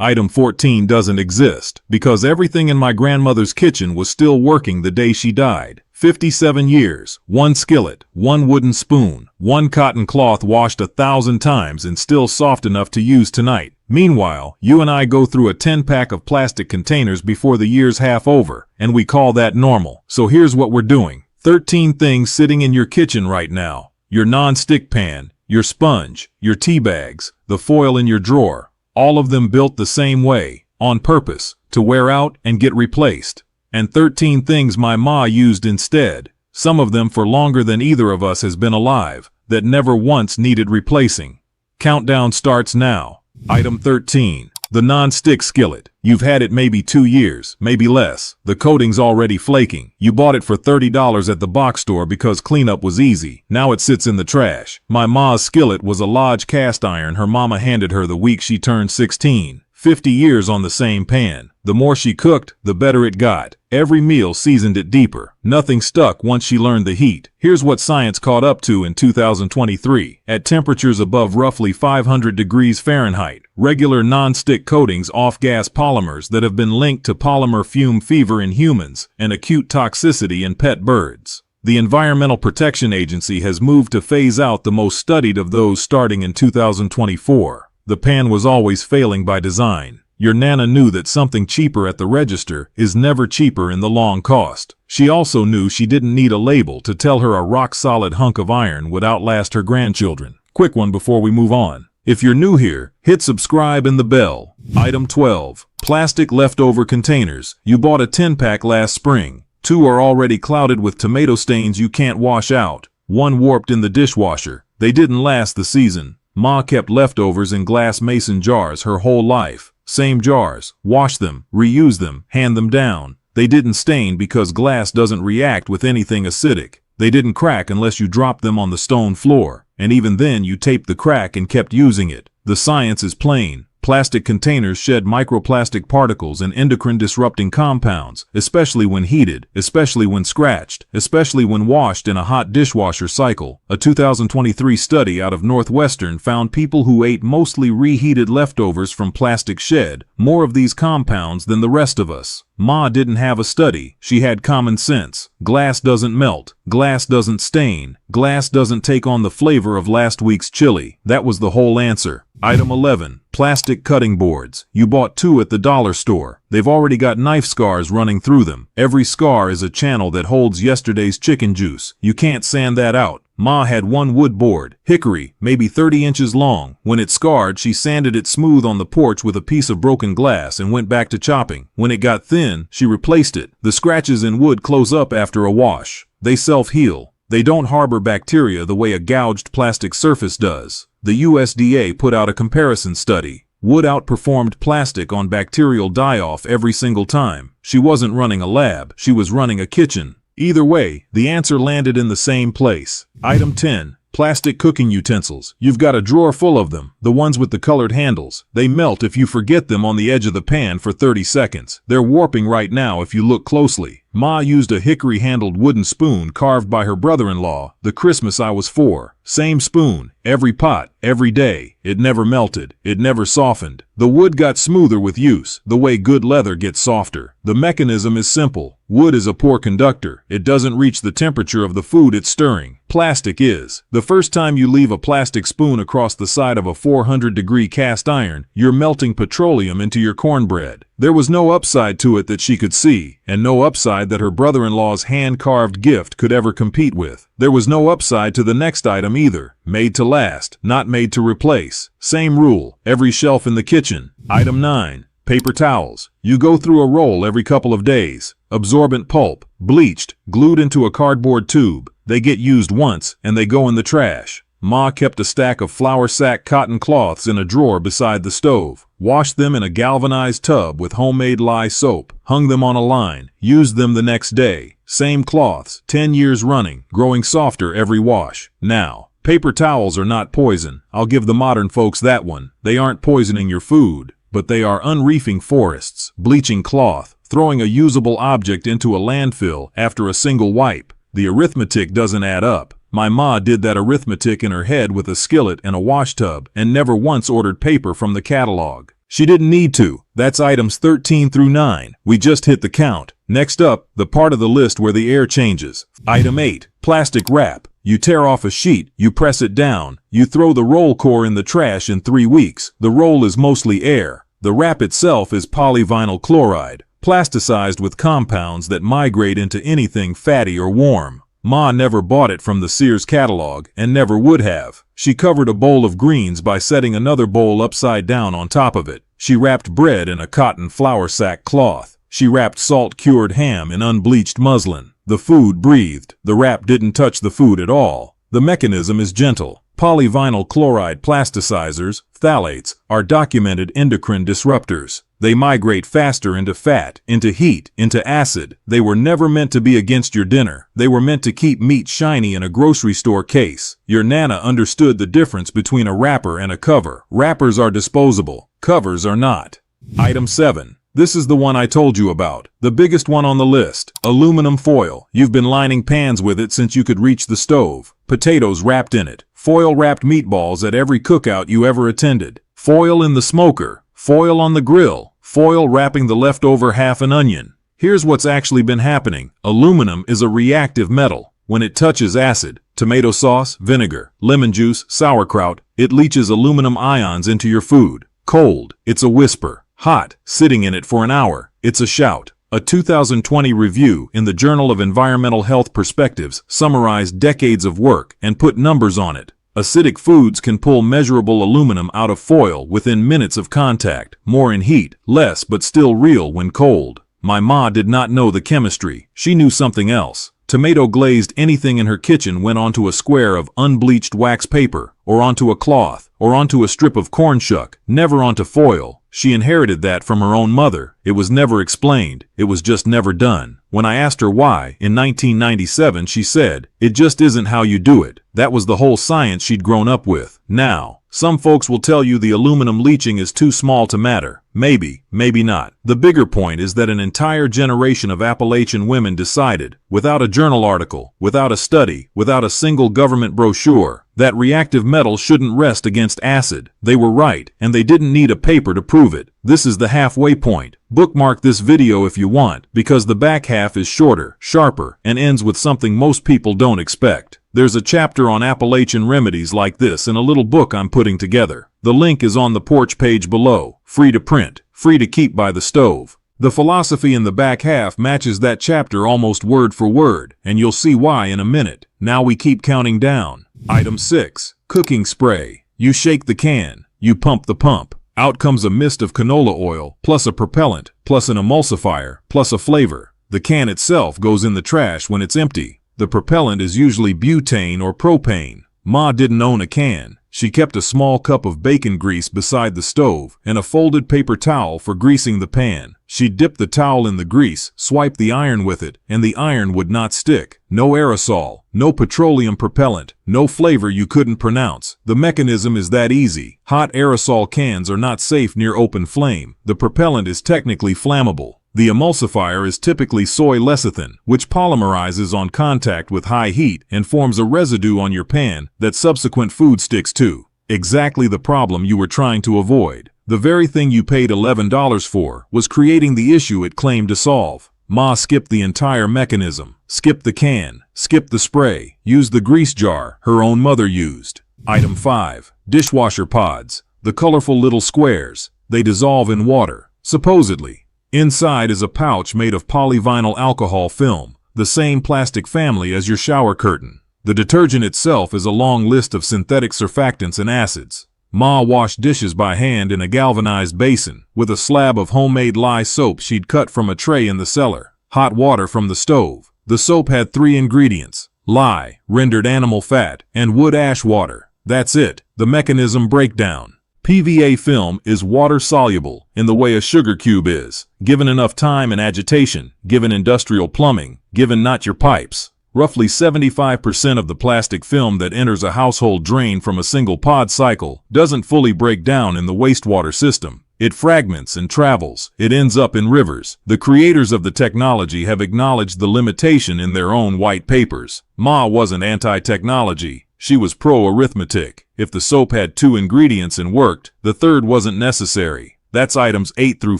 Item 14 doesn't exist because everything in my grandmother's kitchen was still working the day she died. 57 years, one skillet, one wooden spoon, one cotton cloth washed 1,000 times and still soft enough to use tonight. Meanwhile, you and I go through a 10-pack of plastic containers before the year's half over, and we call that normal. So here's what we're doing. 13 things sitting in your kitchen right now. Your non-stick pan, your sponge, your tea bags, the foil in your drawer. All of them built the same way, on purpose, to wear out and get replaced. And 13 things my ma used instead, some of them for longer than either of us has been alive, that never once needed replacing. Countdown starts now. Item 13. The non-stick skillet. You've had it maybe 2 years, maybe less. The coating's already flaking. You bought it for $30 at the box store because cleanup was easy. Now it sits in the trash. My ma's skillet was a Lodge cast iron her mama handed her the week she turned 16. 50 years on the same pan. The more she cooked, the better it got. Every meal seasoned it deeper. Nothing stuck once she learned the heat. Here's what science caught up to in 2023. At temperatures above roughly 500 degrees Fahrenheit, regular non-stick coatings off-gas polymers that have been linked to polymer fume fever in humans and acute toxicity in pet birds. The Environmental Protection Agency has moved to phase out the most studied of those starting in 2024. The pan was always failing by design. Your Nana knew that something cheaper at the register is never cheaper in the long cost. She also knew she didn't need a label to tell her a rock-solid hunk of iron would outlast her grandchildren. Quick one before we move on. If you're new here, hit subscribe and the bell. Item 12. Plastic leftover containers. You bought a 10-pack last spring. 2 are already clouded with tomato stains you can't wash out. 1 warped in the dishwasher. They didn't last the season. Ma kept leftovers in glass mason jars her whole life. Same jars, wash them, reuse them, hand them down. They didn't stain because glass doesn't react with anything acidic. They didn't crack unless you dropped them on the stone floor, and even then you taped the crack and kept using it. The science is plain. Plastic containers shed microplastic particles and endocrine-disrupting compounds, especially when heated, especially when scratched, especially when washed in a hot dishwasher cycle. A 2023 study out of Northwestern found people who ate mostly reheated leftovers from plastic shed more of these compounds than the rest of us. Ma didn't have a study, she had common sense. Glass doesn't melt, glass doesn't stain, glass doesn't take on the flavor of last week's chili. That was the whole answer. Item 11. Plastic cutting boards. You bought 2 at the dollar store. They've already got knife scars running through them. Every scar is a channel that holds yesterday's chicken juice. You can't sand that out. Ma had 1 wood board, hickory, maybe 30 inches long. When it scarred, she sanded it smooth on the porch with a piece of broken glass and went back to chopping. When it got thin, she replaced it. The scratches in wood close up after a wash. They self-heal. They don't harbor bacteria the way a gouged plastic surface does. The USDA put out a comparison study. Wood outperformed plastic on bacterial die-off every single time. She wasn't running a lab, she was running a kitchen. Either way, the answer landed in the same place. Item 10. Plastic cooking utensils. You've got a drawer full of them, the ones with the colored handles. They melt if you forget them on the edge of the pan for 30 seconds. They're warping right now if you look closely. Ma used a hickory-handled wooden spoon carved by her brother-in-law the Christmas I was 4. Same spoon, every pot, every day. It never melted. It never softened. The wood got smoother with use, the way good leather gets softer. The mechanism is simple. Wood is a poor conductor. It doesn't reach the temperature of the food it's stirring. Plastic is. The first time you leave a plastic spoon across the side of a 400-degree cast iron, you're melting petroleum into your cornbread. There was no upside to it that she could see, and no upside that her brother-in-law's hand-carved gift could ever compete with. There was no upside to the next item either. Made to last, not made to replace. Same rule, every shelf in the kitchen. Item 9. Paper towels. You go through a roll every couple of days. Absorbent pulp, bleached, glued into a cardboard tube. They get used once, and they go in the trash. Ma kept a stack of flour sack cotton cloths in a drawer beside the stove. Washed them in a galvanized tub with homemade lye soap. Hung them on a line. Used them the next day. Same cloths, 10 years running, growing softer every wash. Now, paper towels are not poison. I'll give the modern folks that one. They aren't poisoning your food, but they are unreefing forests, bleaching cloth, throwing a usable object into a landfill after a single wipe. The arithmetic doesn't add up. My ma did that arithmetic in her head with a skillet and a wash tub and never once ordered paper from the catalog. She didn't need to. That's items 13 through 9. We just hit the count. Next up, the part of the list where the air changes. Item 8. Plastic wrap. You tear off a sheet, you press it down, you throw the roll core in the trash in 3 weeks. The roll is mostly air. The wrap itself is polyvinyl chloride, plasticized with compounds that migrate into anything fatty or warm. Ma never bought it from the Sears catalog and never would have. She covered a bowl of greens by setting another bowl upside down on top of it. She wrapped bread in a cotton flour sack cloth. She wrapped salt-cured ham in unbleached muslin. The food breathed. The wrap didn't touch the food at all. The mechanism is gentle. Polyvinyl chloride plasticizers, phthalates, are documented endocrine disruptors. They migrate faster into fat, into heat, into acid. They were never meant to be against your dinner. They were meant to keep meat shiny in a grocery store case. Your Nana understood the difference between a wrapper and a cover. Wrappers are disposable. Covers are not. Item 7. This is the one I told you about. The biggest one on the list. Aluminum foil. You've been lining pans with it since you could reach the stove. Potatoes wrapped in it. Foil-wrapped meatballs at every cookout you ever attended. Foil in the smoker. Foil on the grill. Foil wrapping the leftover half an onion. Here's what's actually been happening. Aluminum is a reactive metal. When it touches acid, tomato sauce, vinegar, lemon juice, sauerkraut, it leaches aluminum ions into your food. Cold, it's a whisper. Hot, sitting in it for an hour, it's a shout. A 2020 review in the Journal of Environmental Health Perspectives summarized decades of work and put numbers on it. Acidic foods can pull measurable aluminum out of foil within minutes of contact, more in heat, less but still real when cold. My ma did not know the chemistry. She knew something else. Tomato glazed anything in her kitchen went onto a square of unbleached wax paper, or onto a cloth, or onto a strip of corn shuck, never onto foil. She inherited that from her own mother. It was never explained. It was just never done. When I asked her why, in 1997, she said, "It just isn't how you do it." That was the whole science she'd grown up with. Now, some folks will tell you the aluminum leaching is too small to matter. Maybe, maybe not. The bigger point is that an entire generation of Appalachian women decided, without a journal article, without a study, without a single government brochure, that reactive metal shouldn't rest against acid. They were right, and they didn't need a paper to prove it. This is the halfway point. Bookmark this video if you want, because the back half is shorter, sharper, and ends with something most people don't expect. There's a chapter on Appalachian remedies like this in a little book I'm putting together. The link is on the porch page below. Free to print, free to keep by the stove. The philosophy in the back half matches that chapter almost word for word, and you'll see why in a minute. Now we keep counting down. Item 6. Cooking spray. You shake the can. You pump the pump. Out comes a mist of canola oil, plus a propellant, plus an emulsifier, plus a flavor. The can itself goes in the trash when it's empty. The propellant is usually butane or propane. Ma didn't own a can. She kept a small cup of bacon grease beside the stove and a folded paper towel for greasing the pan. She'd dip the towel in the grease, swipe the iron with it, and the iron would not stick. No aerosol, no petroleum propellant, no flavor you couldn't pronounce. The mechanism is that easy. Hot aerosol cans are not safe near open flame. The propellant is technically flammable. The emulsifier is typically soy lecithin, which polymerizes on contact with high heat and forms a residue on your pan that subsequent food sticks to. Exactly the problem you were trying to avoid. The very thing you paid $11 for was creating the issue it claimed to solve. Ma skipped the entire mechanism, skipped the can, skipped the spray, used the grease jar her own mother used. Item 5. Dishwasher pods. The colorful little squares. They dissolve in water, supposedly. Inside is a pouch made of polyvinyl alcohol film, the same plastic family as your shower curtain. The detergent itself is a long list of synthetic surfactants and acids. Ma washed dishes by hand in a galvanized basin, with a slab of homemade lye soap she'd cut from a tray in the cellar. Hot water from the stove. The soap had 3 ingredients: lye, rendered animal fat, and wood ash water. That's it. The mechanism breakdown. PVA film is water-soluble in the way a sugar cube is, given enough time and agitation, given industrial plumbing, given not your pipes. Roughly 75% of the plastic film that enters a household drain from a single pod cycle doesn't fully break down in the wastewater system. It fragments and travels. It ends up in rivers. The creators of the technology have acknowledged the limitation in their own white papers. Ma wasn't anti-technology. She was pro-arithmetic. If the soap had 2 ingredients and worked, the third wasn't necessary. That's items 8 through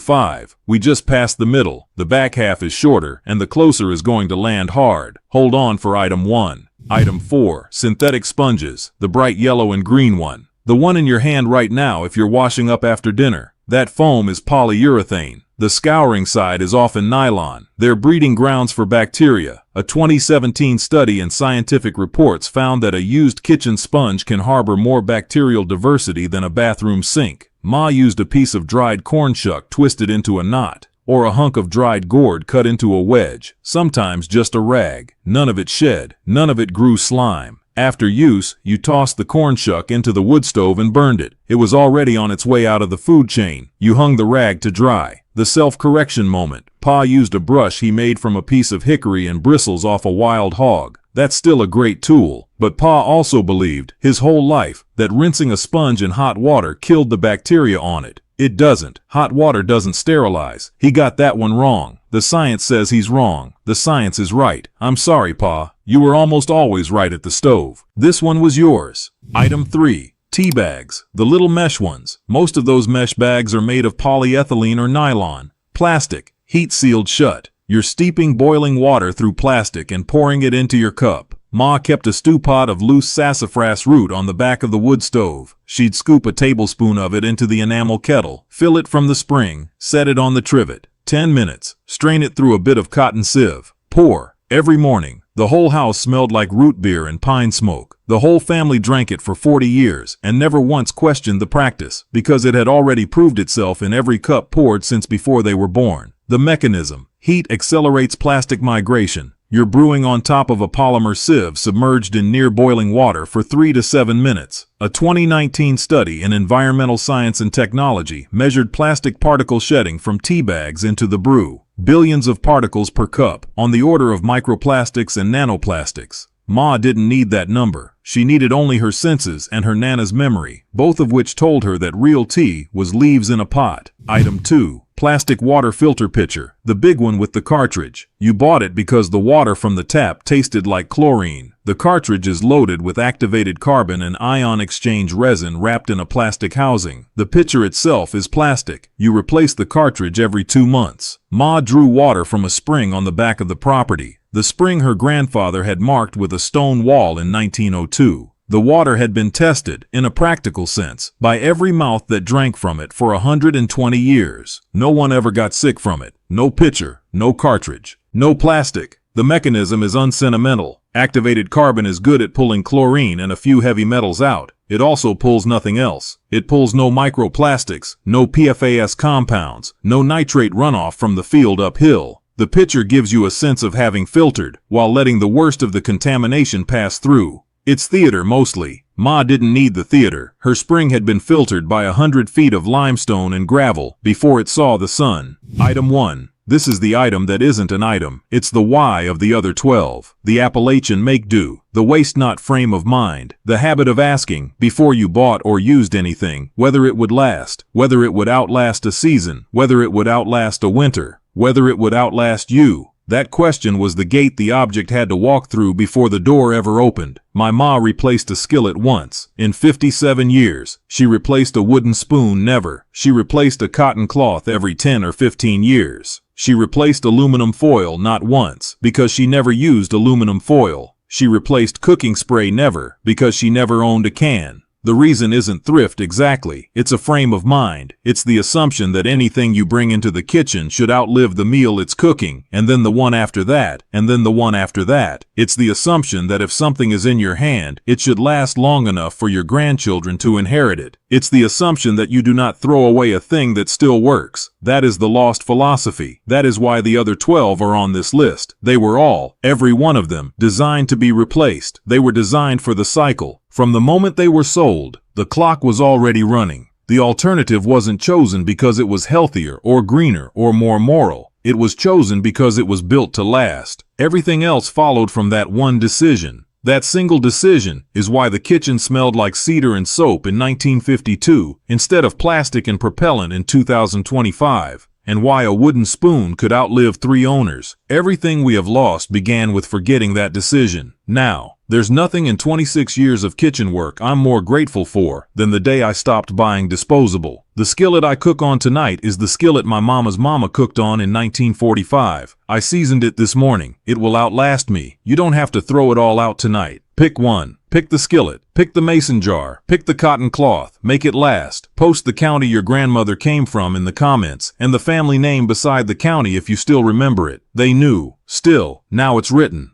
5. We just passed the middle. The back half is shorter, and the closer is going to land hard. Hold on for item 1. Item 4. Synthetic sponges. The bright yellow and green one. The one in your hand right now if you're washing up after dinner. That foam is polyurethane. The scouring side is often nylon. They're breeding grounds for bacteria. A 2017 study in Scientific Reports found that a used kitchen sponge can harbor more bacterial diversity than a bathroom sink. Ma used a piece of dried corn shuck twisted into a knot, or a hunk of dried gourd cut into a wedge, sometimes just a rag. None of it shed. None of it grew slime. After use, you tossed the corn shuck into the wood stove and burned it. It was already on its way out of the food chain. You hung the rag to dry. The self-correction moment. Pa used a brush he made from a piece of hickory and bristles off a wild hog. That's still a great tool, but Pa also believed, his whole life, that rinsing a sponge in hot water killed the bacteria on it. It doesn't. Hot water doesn't sterilize. He got that one wrong. The science says he's wrong. The science is right. I'm sorry, Pa. You were almost always right at the stove. This one was yours. Item 3. Tea bags. The little mesh ones. Most of those mesh bags are made of polyethylene or nylon. Plastic. Heat sealed shut. You're steeping boiling water through plastic and pouring it into your cup. Ma kept a stew pot of loose sassafras root on the back of the wood stove. She'd scoop a tablespoon of it into the enamel kettle, fill it from the spring, set it on the trivet. 10 minutes. Strain it through a bit of cotton sieve. Pour. Every morning. The whole house smelled like root beer and pine smoke. The whole family drank it for 40 years and never once questioned the practice, because it had already proved itself in every cup poured since before they were born. The mechanism. Heat accelerates plastic migration. You're brewing on top of a polymer sieve submerged in near boiling water for 3 to 7 minutes. A 2019 study in Environmental Science and Technology measured plastic particle shedding from tea bags into the brew. Billions of particles per cup, on the order of microplastics and nanoplastics. Ma didn't need that number. She needed only her senses and her Nana's memory, both of which told her that real tea was leaves in a pot. Item 2. Plastic water filter pitcher, the big one with the cartridge. You bought it because the water from the tap tasted like chlorine. The cartridge is loaded with activated carbon and ion exchange resin wrapped in a plastic housing. The pitcher itself is plastic. You replace the cartridge every 2 months. Ma drew water from a spring on the back of the property. The spring her grandfather had marked with a stone wall in 1902. The water had been tested, in a practical sense, by every mouth that drank from it for 120 years. No one ever got sick from it. No pitcher, no cartridge, no plastic. The mechanism is unsentimental. Activated carbon is good at pulling chlorine and a few heavy metals out. It also pulls nothing else. It pulls no microplastics, no PFAS compounds, no nitrate runoff from the field uphill. The pitcher gives you a sense of having filtered, while letting the worst of the contamination pass through. It's theater mostly. Ma didn't need the theater. Her spring had been filtered by 100 feet of limestone and gravel before it saw the sun. Item 1. This is the item that isn't an item. It's the why of the other 12. The Appalachian make-do. The waste-not frame of mind. The habit of asking, before you bought or used anything, whether it would last, whether it would outlast a season, whether it would outlast a winter, whether it would outlast you. That question was the gate the object had to walk through before the door ever opened. My ma replaced a skillet once. In 57 years. She replaced a wooden spoon never. She replaced a cotton cloth every 10 or 15 years. She replaced aluminum foil not once, because she never used aluminum foil. She replaced cooking spray never, because she never owned a can. The reason isn't thrift exactly. It's a frame of mind. It's the assumption that anything you bring into the kitchen should outlive the meal it's cooking, and then the one after that, and then the one after that. It's the assumption that if something is in your hand, it should last long enough for your grandchildren to inherit it. It's the assumption that you do not throw away a thing that still works. That is the lost philosophy. That is why the other 12 are on this list. They were all, every one of them, designed to be replaced. They were designed for the cycle. From the moment they were sold, the clock was already running. The alternative wasn't chosen because it was healthier or greener or more moral. It was chosen because it was built to last. Everything else followed from that one decision. That single decision is why the kitchen smelled like cedar and soap in 1952 instead of plastic and propellant in 2025. and why a wooden spoon could outlive 3 owners. Everything we have lost began with forgetting that decision. Now, there's nothing in 26 years of kitchen work I'm more grateful for than the day I stopped buying disposable. The skillet I cook on tonight is the skillet my mama's mama cooked on in 1945. I seasoned it this morning. It will outlast me. You don't have to throw it all out tonight. Pick one. Pick the skillet. Pick the mason jar. Pick the cotton cloth. Make it last. Post the county your grandmother came from in the comments and the family name beside the county if you still remember it. They knew. Still, now it's written.